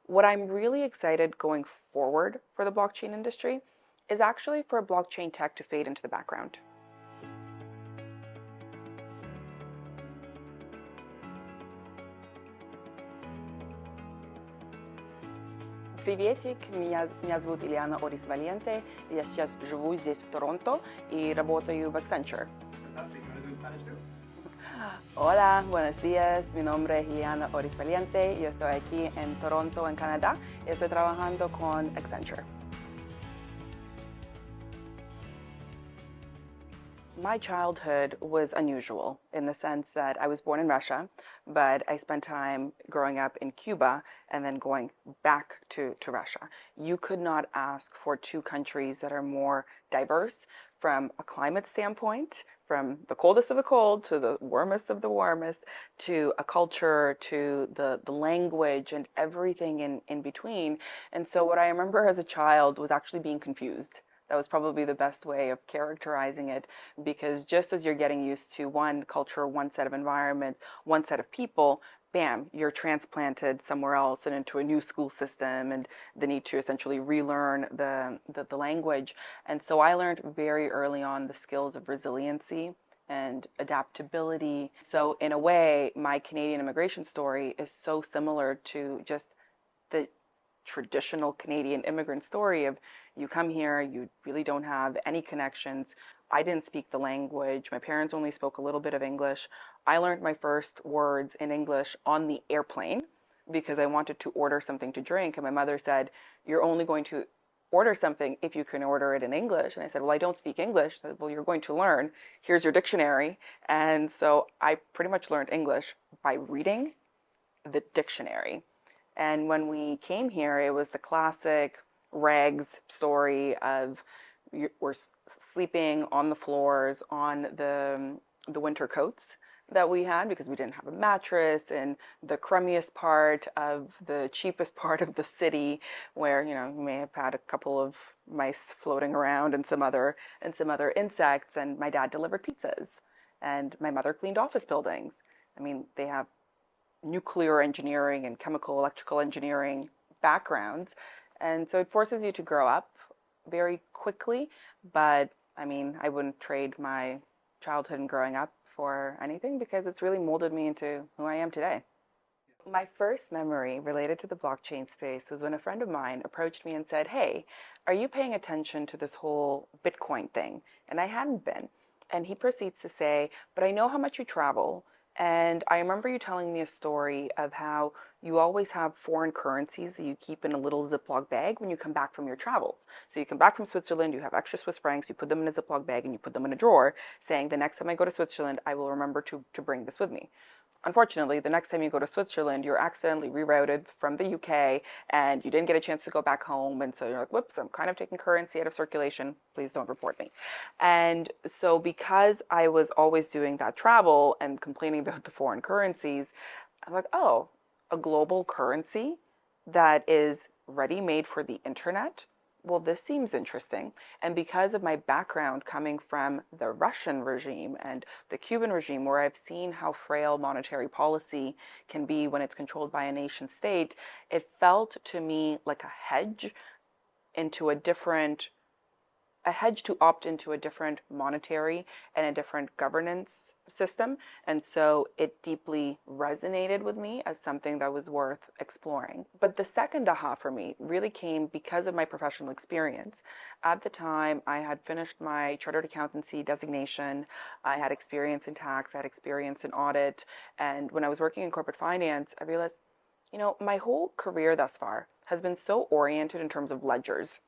What I'm really excited going forward for the blockchain industry is actually for blockchain tech to fade into the background. Приветик, меня зовут Iliana Oris Valiente, я сейчас живу здесь, в Торонто, и работаю в Accenture. Fantastic. You want to do in Spanish too? Hola, buenos días, mi nombre es Iliana Oris Valiente, yo estoy aquí en Toronto, en Canadá, y estoy trabajando con Accenture. My childhood was unusual in the sense that I was born in Russia, but I spent time growing up in Cuba and then going back to Russia. You could not ask for two countries that are more diverse from a climate standpoint, from the coldest of the cold to the warmest of the warmest, to a culture, to the language and everything in between. And so what I remember as a child was actually being confused. That was probably the best way of characterizing it, because just as you're getting used to one culture, one set of environment, one set of people, bam, you're transplanted somewhere else and into a new school system and the need to essentially relearn the language. And so I learned very early on the skills of resiliency and adaptability. So in a way, my Canadian immigration story is so similar to just the traditional Canadian immigrant story of you come here, you really don't have any connections. I didn't speak the language. My parents only spoke a little bit of English. I learned my first words in English on the airplane because I wanted to order something to drink. And my mother said, "You're only going to order something if you can order it in English." And I said, "Well, I don't speak English." She said, "Well, you're going to learn. Here's your dictionary." And so I pretty much learned English by reading the dictionary. And when we came here, it was the classic rags story of we're sleeping on the floors on the winter coats that we had because we didn't have a mattress in the crummiest part of the cheapest part of the city where you may have had a couple of mice floating around and some other insects. And my dad delivered pizzas and my mother cleaned office buildings. I mean, they have nuclear engineering and chemical electrical engineering backgrounds. And so it forces you to grow up very quickly. But I mean, I wouldn't trade my childhood and growing up for anything because it's really molded me into who I am today. My first memory related to the blockchain space was when a friend of mine approached me and said, "Hey, are you paying attention to this whole Bitcoin thing?" And I hadn't been. And he proceeds to say, "But I know how much you travel. And I remember you telling me a story of how you always have foreign currencies that you keep in a little Ziploc bag when you come back from your travels. So you come back from Switzerland, you have extra Swiss francs, you put them in a Ziploc bag and you put them in a drawer, saying the next time I go to Switzerland, I will remember to bring this with me." Unfortunately, the next time you go to Switzerland, you're accidentally rerouted from the UK and you didn't get a chance to go back home. And so you're like, "Whoops, I'm kind of taking currency out of circulation. Please don't report me." And so because I was always doing that travel and complaining about the foreign currencies, I was like, oh, a global currency that is ready-made for the internet? Well, this seems interesting. And because of my background coming from the Russian regime and the Cuban regime, where I've seen how frail monetary policy can be when it's controlled by a nation state, it felt to me like into a hedge to opt into a different monetary and a different governance system. And so it deeply resonated with me as something that was worth exploring. But the second aha for me really came because of my professional experience. At the time, I had finished my chartered accountancy designation. I had experience in tax, I had experience in audit. And when I was working in corporate finance, I realized, my whole career thus far has been so oriented in terms of ledgers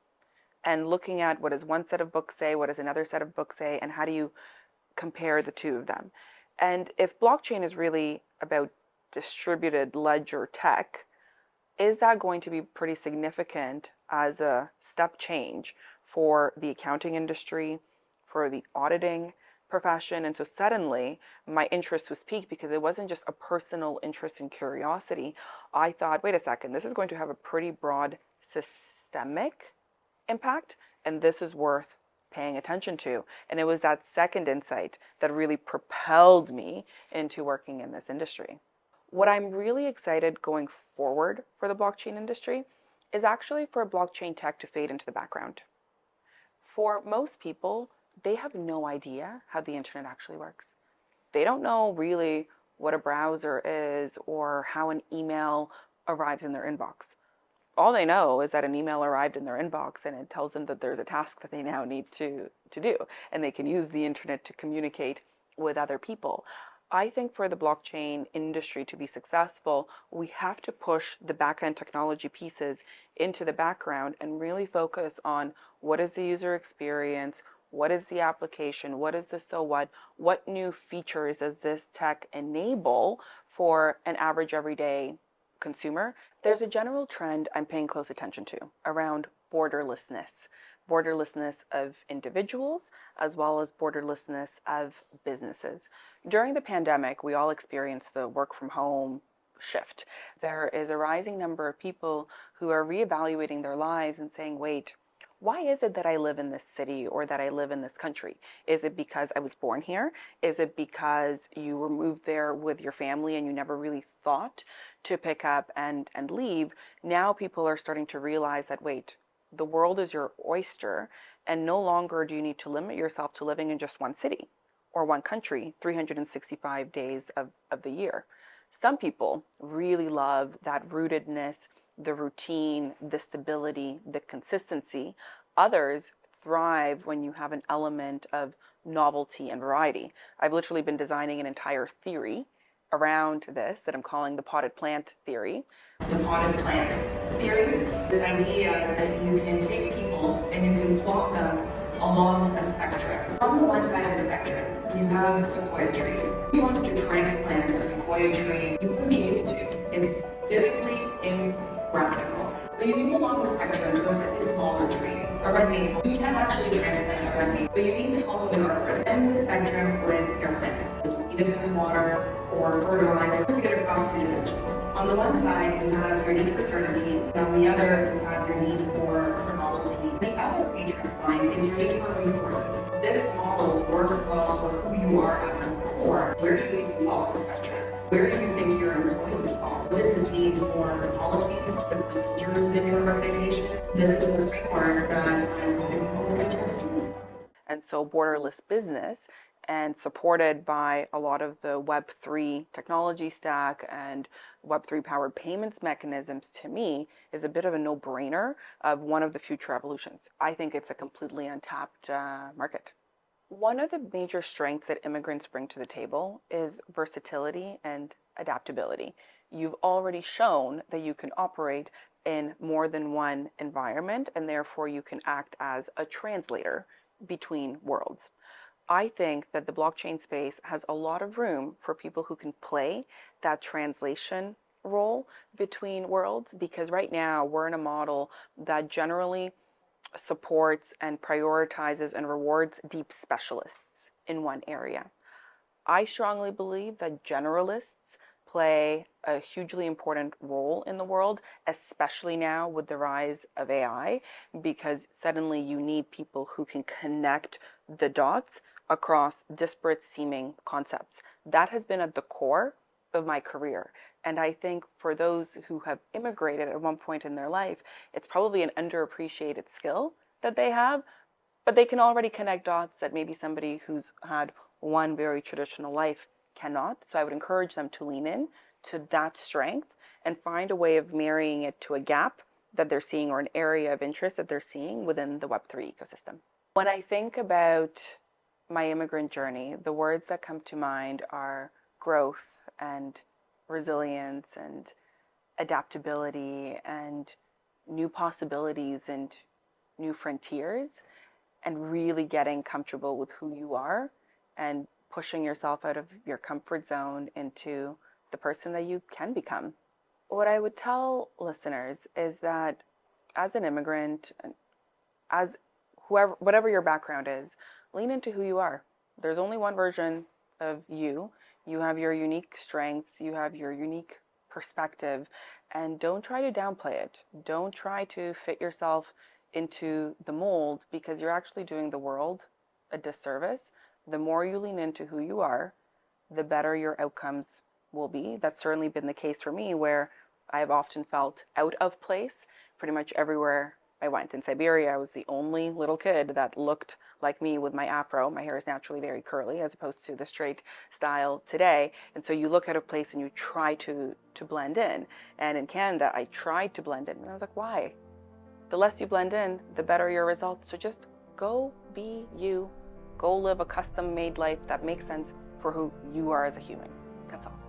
and looking at what does one set of books say, what does another set of books say, and how do you compare the two of them. And if blockchain is really about distributed ledger tech, is that going to be pretty significant as a step change for the accounting industry, for the auditing profession? And so suddenly my interest was piqued because it wasn't just a personal interest and curiosity. I thought, wait a second, this is going to have a pretty broad systemic impact, and this is worth paying attention to. And it was that second insight that really propelled me into working in this industry. What I'm really excited going forward for the blockchain industry is actually for blockchain tech to fade into the background. For most people, they have no idea how the internet actually works. They don't know really what a browser is or how an email arrives in their inbox. All they know is that an email arrived in their inbox and it tells them that there's a task that they now need to do, and they can use the internet to communicate with other people. I think for the blockchain industry to be successful, we have to push the back-end technology pieces into the background and really focus on what is the user experience, what is the application, what is the so what new features does this tech enable for an average everyday consumer. There's a general trend I'm paying close attention to around borderlessness of individuals as well as borderlessness of businesses. During the pandemic, we all experienced the work from home shift. There is a rising number of people who are reevaluating their lives and saying, wait, why is it that I live in this city or that I live in this country? Is it because I was born here? Is it because you were moved there with your family and you never really thought to pick up and leave? Now people are starting to realize that, wait, the world is your oyster, and no longer do you need to limit yourself to living in just one city or one country 365 days of the year. Some people really love that rootedness, the routine, the stability, the consistency. Others thrive when you have an element of novelty and variety. I've literally been designing an entire theory around this that I'm calling the potted plant theory. The potted plant theory, this idea that you can take people and you can plot them along a spectrum. On the one side of the spectrum, you have sequoia trees. If you wanted to transplant a sequoia tree, you wouldn't be able to. It's physically impractical. But you move along the spectrum to a slightly smaller tree, a red maple. You can actually transplant a red maple, but you need the help of an arborist. And the spectrum with your plants. You need a ton of water or fertilizer to get across two dimensions. On the one side, you have your need for certainty, and on the other, you have your need for novelty. The other matrix line is your need for resources. This model works well for who you are at your core. Where do you fall on the spectrum? Where do you think your employees fall? What does this mean for the policies, the procedures within your organization? This is the framework that I'm hoping. And so borderless business, and supported by a lot of the Web3 technology stack and Web3 powered payments mechanisms, to me, is a bit of a no-brainer of one of the future evolutions. I think it's a completely untapped market. One of the major strengths that immigrants bring to the table is versatility and adaptability. You've already shown that you can operate in more than one environment, and therefore you can act as a translator between worlds. I think that the blockchain space has a lot of room for people who can play that translation role between worlds, because right now we're in a model that generally supports and prioritizes and rewards deep specialists in one area. I strongly believe that generalists play a hugely important role in the world, especially now with the rise of AI, because suddenly you need people who can connect the dots across disparate seeming concepts. That has been at the core of my career. And I think for those who have immigrated at one point in their life, it's probably an underappreciated skill that they have, but they can already connect dots that maybe somebody who's had one very traditional life cannot. So I would encourage them to lean in to that strength and find a way of marrying it to a gap that they're seeing or an area of interest that they're seeing within the Web3 ecosystem. When I think about my immigrant journey, the words that come to mind are growth and resilience and adaptability and new possibilities and new frontiers, and really getting comfortable with who you are and pushing yourself out of your comfort zone into the person that you can become. What I would tell listeners is that as an immigrant, as whoever, whatever your background is, lean into who you are. There's only one version of you. You have your unique strengths, you have your unique perspective, and don't try to downplay it. Don't try to fit yourself into the mold, because you're actually doing the world a disservice. The more you lean into who you are, the better your outcomes will be. That's certainly been the case for me, where I've often felt out of place pretty much everywhere I went. In Siberia, I was the only little kid that looked like me with my afro. My hair is naturally very curly as opposed to the straight style today. And so you look at a place and you try to blend in. And in Canada, I tried to blend in. And I was like, why? The less you blend in, the better your results. So just go be you. Go live a custom-made life that makes sense for who you are as a human. That's all.